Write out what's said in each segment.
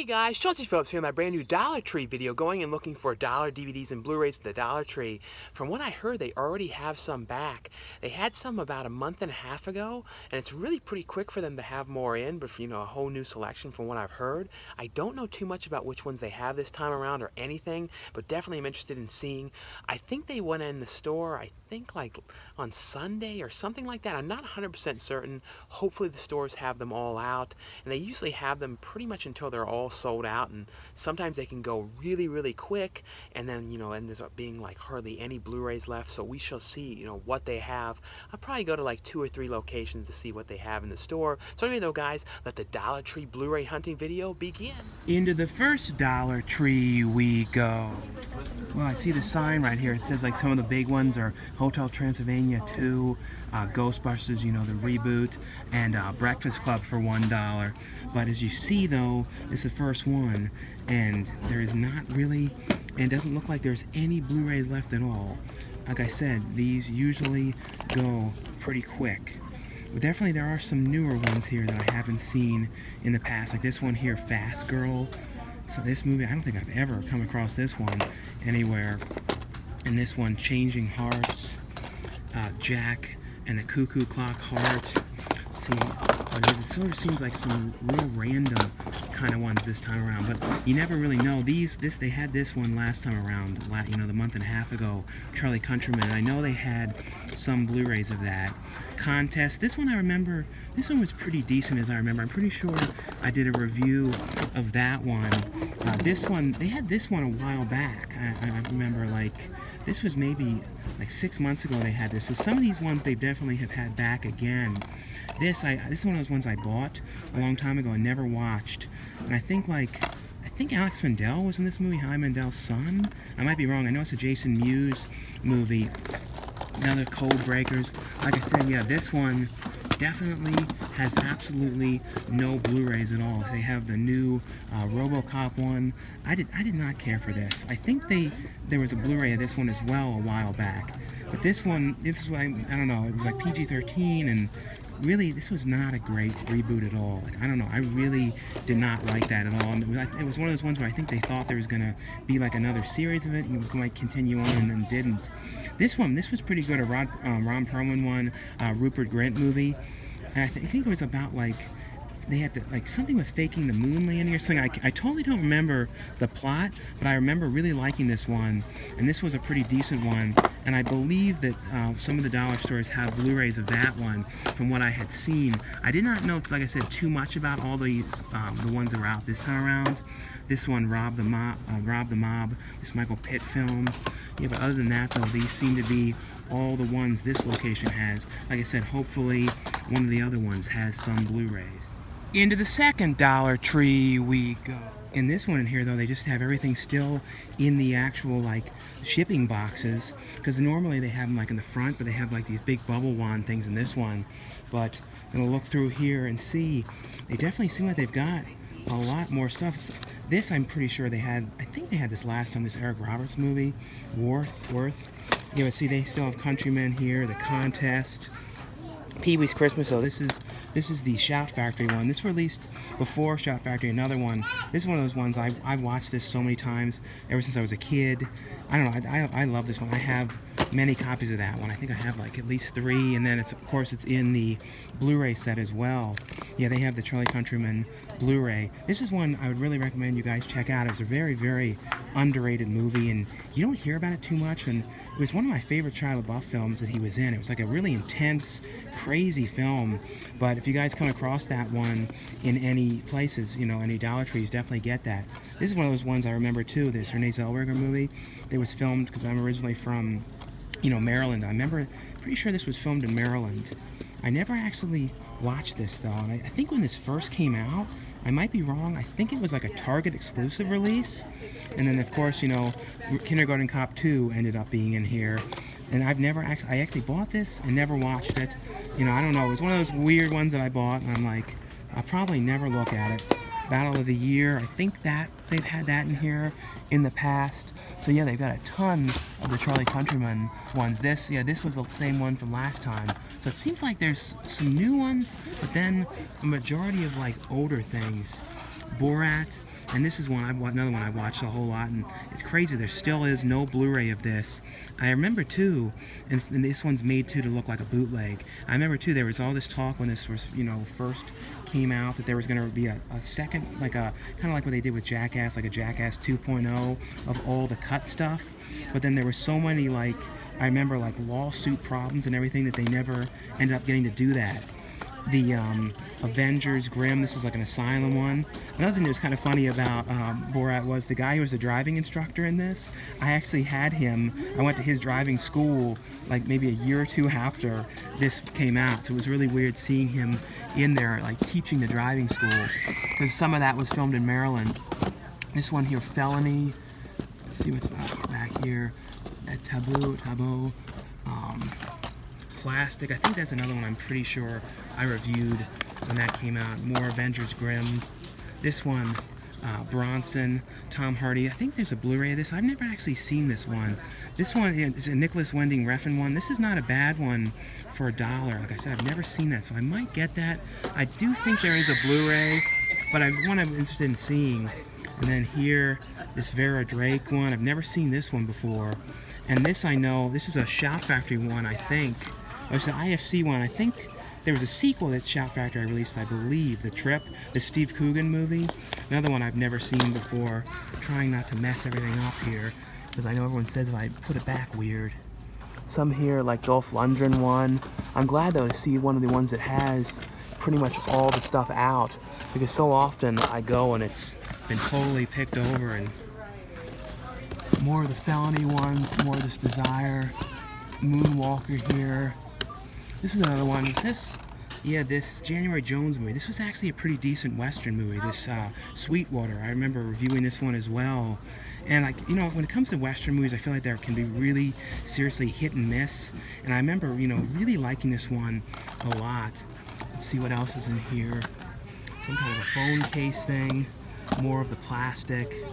Hey guys, Schultz Phillips here with my brand new Dollar Tree video, going and looking for dollar DVDs and Blu-rays at the Dollar Tree. From what I heard, they already have some back. They had some about a month and a half ago, and it's really pretty quick for them to have more in, but a whole new selection from what I've heard. I don't know too much about which ones they have this time around or anything, but definitely I'm interested in seeing. I think they went in the store, I think like on Sunday or something like that. I'm not 100% certain. Hopefully the stores have them all out, and they usually have them pretty much until they're all sold out, and sometimes they can go really quick, and then ends up being like hardly any Blu-rays left. So we shall see what they have. I'll probably go to like 2 or 3 locations to see what they have in the store. So anyway though guys, let the Dollar Tree Blu-ray hunting video begin. Into the first Dollar Tree we go. Well, I see the sign right here. It says like some of the big ones are Hotel Transylvania 2, Ghostbusters, the reboot, and Breakfast Club for $1. But as you see though, it's the first one, and there is not really, and it doesn't look like there's any Blu-rays left at all. Like I said, these usually go pretty quick. But definitely there are some newer ones here that I haven't seen in the past, like this one here, Fast Girl. So this movie, I don't think I've ever come across this one anywhere. And this one, Changing Hearts, Jack and the Cuckoo Clock Heart. See what it is. It sort of seems like some real random kind of ones this time around, but you never really know. They had this one last time around, the month and a half ago, Charlie Countryman. And I know they had some Blu-rays of that. Contest. This one I remember. This one was pretty decent, as I remember. I'm pretty sure I did a review of that one. This one, they had this one a while back. I remember, this was maybe like 6 months ago they had this. So some of these ones they definitely have had back again. This is one of those ones I bought a long time ago and never watched. And I think Alex Mandel was in this movie, Howie Mandel's son. I might be wrong. I know it's a Jason Mewes movie. Another Code Breakers. Like I said, yeah, this one definitely has absolutely no Blu-rays at all. They have the new RoboCop one. I did not care for this. I think there was a Blu-ray of this one as well a while back. But this one, I don't know, it was like PG-13, and really, this was not a great reboot at all. I don't know, I really did not like that at all. And it was one of those ones where I think they thought there was going to be like another series of it, and it might continue on, and then didn't. This was pretty good, a Ron Perlman one, Rupert Grint movie. And I think it was about they had something with faking the moon landing or something. I totally don't remember the plot, but I remember really liking this one, and this was a pretty decent one. And I believe that some of the dollar stores have Blu-rays of that one from what I had seen. I did not know, like I said, too much about all these, the ones that were out this time around. This one, Rob the Mob, this Michael Pitt film. Yeah, but other than that though, these seem to be all the ones this location has. Like I said, hopefully one of the other ones has some Blu-rays. Into the second Dollar Tree we go. In this one in here though, they just have everything still in the actual shipping boxes, because normally they have them in the front, but they have these big bubble wand things in this one. But I'm gonna look through here and see, they definitely seem like they've got a lot more stuff. This I'm pretty sure they had, I think they had this last time, this Eric Roberts movie, Worth. Yeah, but see, they still have Countrymen here, The Contest, Pee-wee's Christmas. So this is the Shout Factory one. This released before Shout Factory, another one. This is one of those ones I've watched this so many times ever since I was a kid. I don't know, I love this one. I have many copies of that one. I think I have at least 3, and then of course it's in the Blu-ray set as well. Yeah, they have the Charlie Countryman Blu-ray. This is one I would really recommend you guys check out. It was a very underrated movie, and you don't hear about it too much, and it was one of my favorite Shia LaBeouf films that he was in. It was a really intense, crazy film. But if you guys come across that one in any places, any Dollar Trees, definitely get that. This is one of those ones I remember too, this Renee Zellweger movie. It was filmed, because I'm originally from, Maryland. I remember, pretty sure this was filmed in Maryland. I never actually watched this though, and I think when this first came out, I might be wrong, I think it was a Target exclusive release. And then of course, Kindergarten Cop 2 ended up being in here. And I actually bought this and never watched it. I don't know, it was one of those weird ones that I bought, and I'm like, I'll probably never look at it. Battle of the Year, I think that they've had that in here in the past. So yeah, they've got a ton of the Charlie Countryman ones. This was the same one from last time. So it seems like there's some new ones, but then a majority of older things. Borat, And this is another one I watched a whole lot, and it's crazy. There still is no Blu-ray of this. I remember too, and this one's made too to look like a bootleg. I remember too, there was all this talk when this was, first came out, that there was going to be a second, like a kind of like what they did with Jackass, like a Jackass 2.0 of all the cut stuff. But then there were so many, like, I remember, like, lawsuit problems and everything, that they never ended up getting to do that. The Avengers Grimm, this is like an asylum one. Another thing that was kind of funny about Borat was the guy who was the driving instructor in this. I actually had him, I went to his driving school like maybe a year or two after this came out, so it was really weird seeing him in there like teaching the driving school, because some of that was filmed in Maryland. This one here, Felony. Let's see what's back here. That Taboo. Plastic. I think that's another one I'm pretty sure I reviewed when that came out. More Avengers Grimm. This one, Bronson, Tom Hardy. I think there's a Blu-ray of this. I've never actually seen this one. This one is a Nicholas Winding Refn one. This is not a bad one for $1. Like I said, I've never seen that, so I might get that. I do think there is a Blu-ray, but one I'm interested in seeing. And then here, this Vera Drake one. I've never seen this one before. And this I know, this is a Shout Factory one, I think. It's an IFC one. I think there was a sequel that Shout Factory released, I believe, The Trip, the Steve Coogan movie. Another one I've never seen before. Trying not to mess everything up here, because I know everyone says if I put it back weird. Some here, like Dolph Lundgren one. I'm glad though to see one of the ones that has pretty much all the stuff out, because so often I go and it's been totally picked over. And more of the Felony ones, more of this Desire, Moonwalker here. This is another one. Is this? Yeah, this January Jones movie. This was actually a pretty decent Western movie. This Sweetwater. I remember reviewing this one as well. And like, when it comes to Western movies, I feel like there can be really seriously hit and miss. And I remember, really liking this one a lot. Let's see what else is in here. Some kind of a phone case thing. More of the plastic.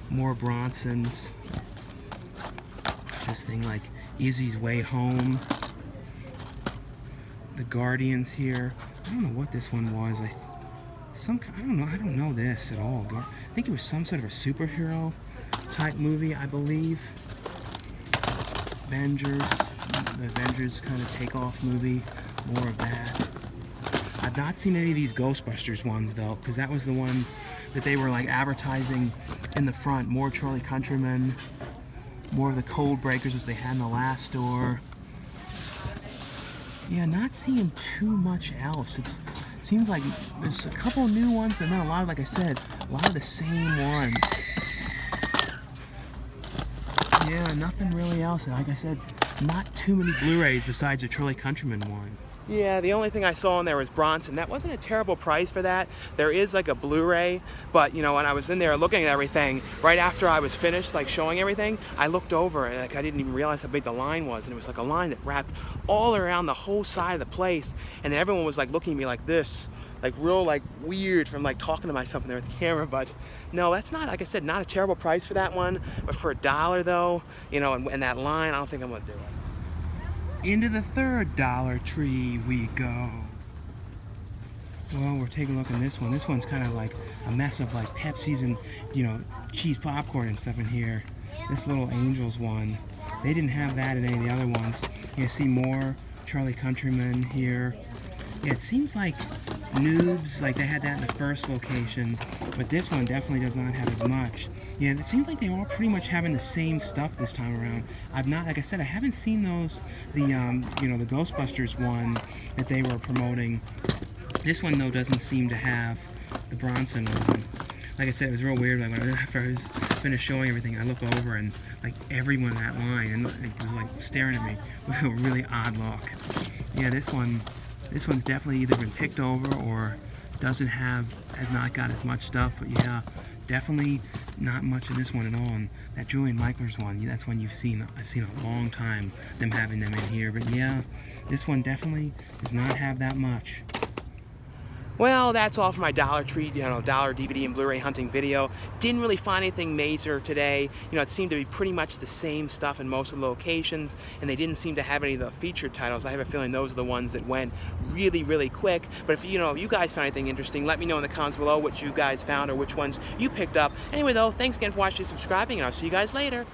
More Bronsons. This thing like Izzy's Way Home. The Guardians here. I don't know what this one was. I don't know this at all. I think it was some sort of a superhero type movie, I believe. Avengers. The Avengers kind of takeoff movie. More of that. I've not seen any of these Ghostbusters ones though, because that was the ones that they were like advertising in the front. More Charlie Countryman. More of the Code Breakers as they had in the last store. Yeah, not seeing too much else. It seems like there's a couple new ones, but not a lot of, like I said, a lot of the same ones. Yeah, nothing really else. And like I said, not too many Blu-rays besides the Charlie Countryman one. Yeah, the only thing I saw in there was Bronson. That wasn't a terrible price for that. There is like a Blu-ray, but when I was in there looking at everything, right after I was finished like showing everything, I looked over and like I didn't even realize how big the line was, and it was like a line that wrapped all around the whole side of the place, and then everyone was like looking at me like this, like real like weird from like talking to myself in there with the camera. But no, that's not, like I said, not a terrible price for that one, but for $1 though, and that line, I don't think I'm gonna do it. Into the third Dollar Tree we go. Well, we're taking a look at this one. This one's kind of like a mess of like Pepsis and, cheese popcorn and stuff in here. This Little Angels one, they didn't have that in any of the other ones. You see more Charlie Countryman here. Yeah, it seems like Noobs, like they had that in the first location, but this one definitely does not have as much. Yeah, it seems like they're all pretty much having the same stuff this time around. I've not, like I said, I haven't seen those, the Ghostbusters one that they were promoting. This one, though, doesn't seem to have the Bronson one. Like I said, it was real weird. Like after I was finished showing everything, I looked over and like everyone in that line and it was like staring at me with a really odd look. Yeah, this one's definitely either been picked over or has not got as much stuff. But yeah, definitely not much in this one at all. And that Julian Michaels one, that's one I've seen a long time, them having them in here. But yeah, this one definitely does not have that much. Well, that's all for my Dollar Tree, Dollar DVD and Blu-ray hunting video. Didn't really find anything major today. It seemed to be pretty much the same stuff in most of the locations, and they didn't seem to have any of the featured titles. I have a feeling those are the ones that went really, really quick. But if you guys found anything interesting, let me know in the comments below what you guys found or which ones you picked up. Anyway, though, thanks again for watching and subscribing, and I'll see you guys later.